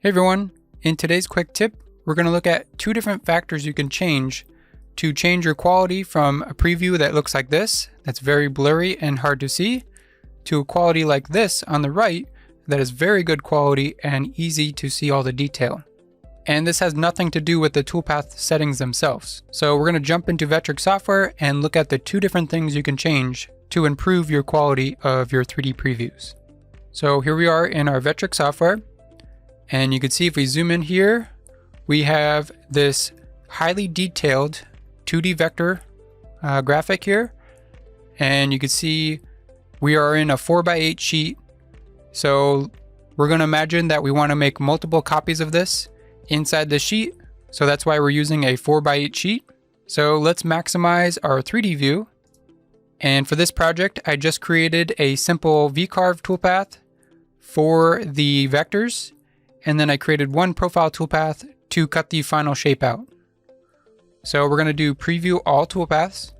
Hey everyone, in today's quick tip, we're going to look at two different factors you can change to change your quality from a preview that looks like this, that's very blurry and hard to see, to a quality like this on the right that is very good quality and easy to see all the detail. And this has nothing to do with the Toolpath settings themselves. So we're going to jump into Vectric software and look at the two different things you can change to improve your quality of your 3D previews. So here we are in our Vectric software. And you can see if we zoom in here, we have this highly detailed 2D vector graphic here. And you can see we are in a 4x8 sheet. So we're going to imagine that we want to make multiple copies of this inside the sheet. So that's why we're using a 4x8 sheet. So let's maximize our 3D view. And for this project, I just created a simple VCarve toolpath for the vectors. And then I created one profile toolpath to cut the final shape out. So we're going to do preview all toolpaths.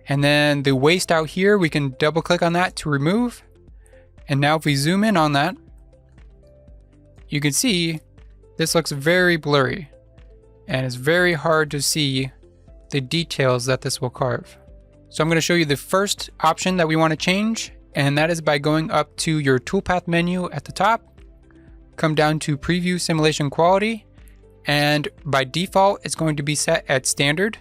And then the waste out here, we can double click on that to remove. And now if we zoom in on that, you can see this looks very blurry and it's very hard to see the details that this will carve. So I'm going to show you the first option that we want to change, and that is by going up to your toolpath menu at the top. Come down to preview simulation quality, and by default it's going to be set at standard.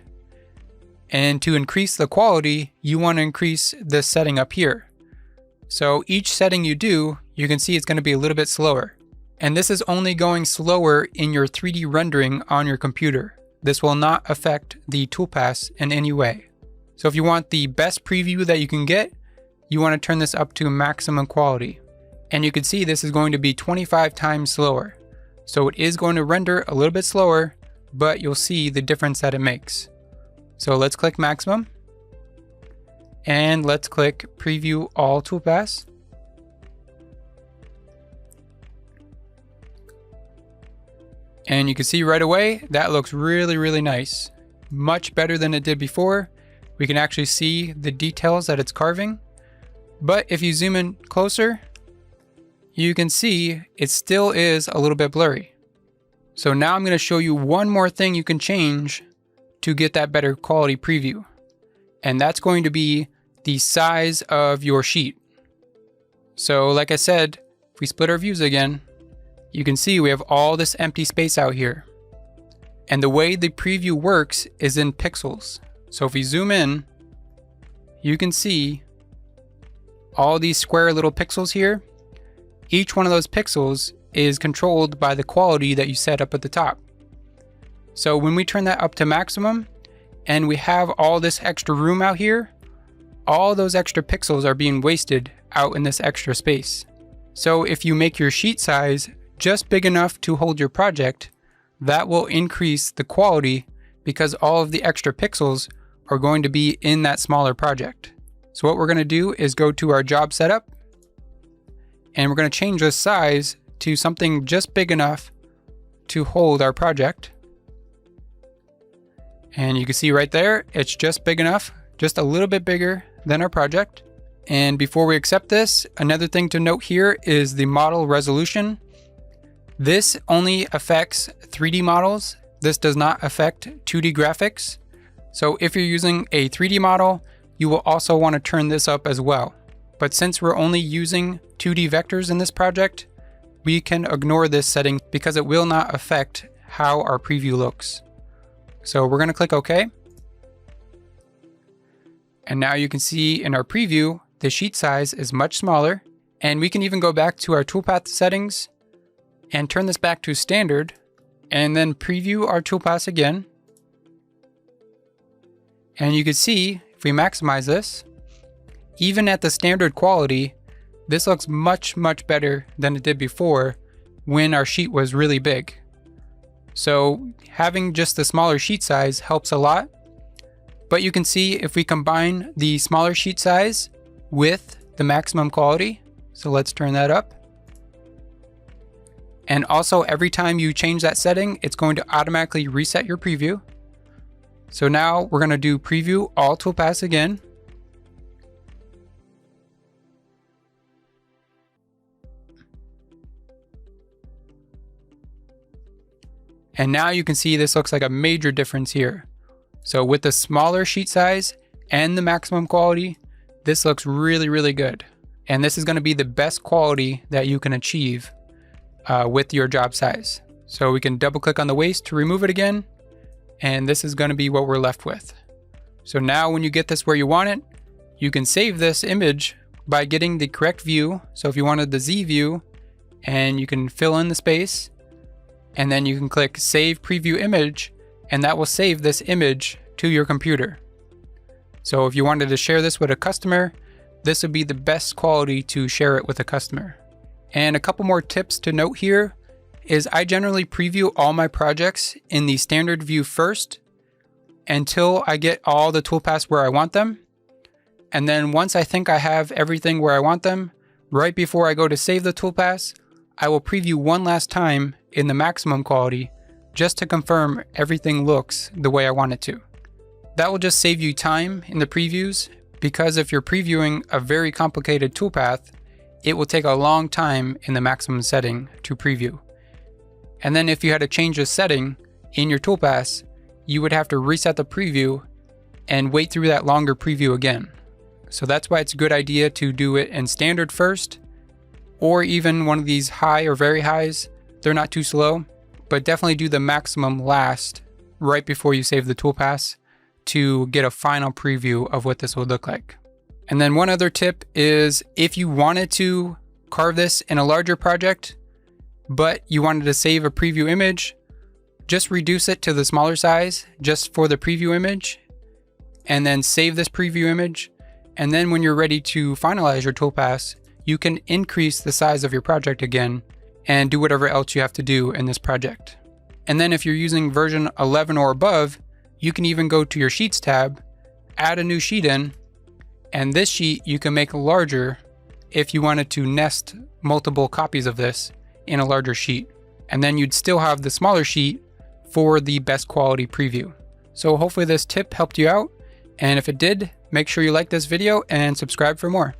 And to increase the quality, you want to increase this setting up here. So each setting you do, you can see it's going to be a little bit slower. And this is only going slower in your 3D rendering on your computer. This will not affect the toolpaths in any way. So if you want the best preview that you can get, you want to turn this up to maximum quality. And you can see this is going to be 25 times slower. So it is going to render a little bit slower, but you'll see the difference that it makes. So let's click maximum. And let's click preview all toolpaths. And you can see right away, that looks really, really nice. Much better than it did before. We can actually see the details that it's carving. But if you zoom in closer, you can see it still is a little bit blurry. So now I'm going to show you one more thing you can change to get that better quality preview. And that's going to be the size of your sheet. So like I said, if we split our views again, you can see we have all this empty space out here. And the way the preview works is in pixels. So if we zoom in, you can see all these square little pixels here. Each one of those pixels is controlled by the quality that you set up at the top. So when we turn that up to maximum and we have all this extra room out here, all those extra pixels are being wasted out in this extra space. So if you make your sheet size just big enough to hold your project, that will increase the quality because all of the extra pixels are going to be in that smaller project. So what we're going to do is go to our job setup, and we're going to change the size to something just big enough to hold our project. And you can see right there, it's just big enough, just a little bit bigger than our project. And before we accept this, another thing to note here is the model resolution. This only affects 3D models. This does not affect 2D graphics. So if you're using a 3D model, you will also want to turn this up as well. But since we're only using 2D vectors in this project, we can ignore this setting because it will not affect how our preview looks. So we're going to click OK. And now you can see in our preview, the sheet size is much smaller. And we can even go back to our toolpath settings and turn this back to standard, and then preview our toolpaths again. And you can see if we maximize this, even at the standard quality, this looks much, much better than it did before when our sheet was really big. So having just the smaller sheet size helps a lot. But you can see if we combine the smaller sheet size with the maximum quality, so let's turn that up. And also every time you change that setting, it's going to automatically reset your preview. So now we're going to do preview all toolpaths again. And now you can see this looks like a major difference here. So with the smaller sheet size and the maximum quality, this looks really, really good. And this is going to be the best quality that you can achieve with your job size. So we can double click on the waste to remove it again. And this is going to be what we're left with. So now when you get this where you want it, you can save this image by getting the correct view. So if you wanted the Z view, and you can fill in the space, and then you can click Save Preview Image, and that will save this image to your computer. So if you wanted to share this with a customer, this would be the best quality to share it with a customer. And a couple more tips to note here is I generally preview all my projects in the standard view first until I get all the toolpaths where I want them. And then once I think I have everything where I want them, right before I go to save the toolpaths, I will preview one last time in the maximum quality just to confirm everything looks the way I want it to. That will just save you time in the previews, because if you're previewing a very complicated toolpath, it will take a long time in the maximum setting to preview. And then if you had to change the setting in your toolpaths, you would have to reset the preview and wait through that longer preview again. So that's why it's a good idea to do it in standard first, or even one of these high or very highs. They're not too slow, but definitely do the maximum last right before you save the toolpaths to get a final preview of what this would look like. And then one other tip is if you wanted to carve this in a larger project, but you wanted to save a preview image, just reduce it to the smaller size just for the preview image, and then save this preview image. And then when you're ready to finalize your toolpaths, you can increase the size of your project again and do whatever else you have to do in this project. And then if you're using version 11 or above, you can even go to your Sheets tab, add a new sheet in, and this sheet you can make larger if you wanted to nest multiple copies of this in a larger sheet. And then you'd still have the smaller sheet for the best quality preview. So hopefully this tip helped you out. And if it did, make sure you like this video and subscribe for more.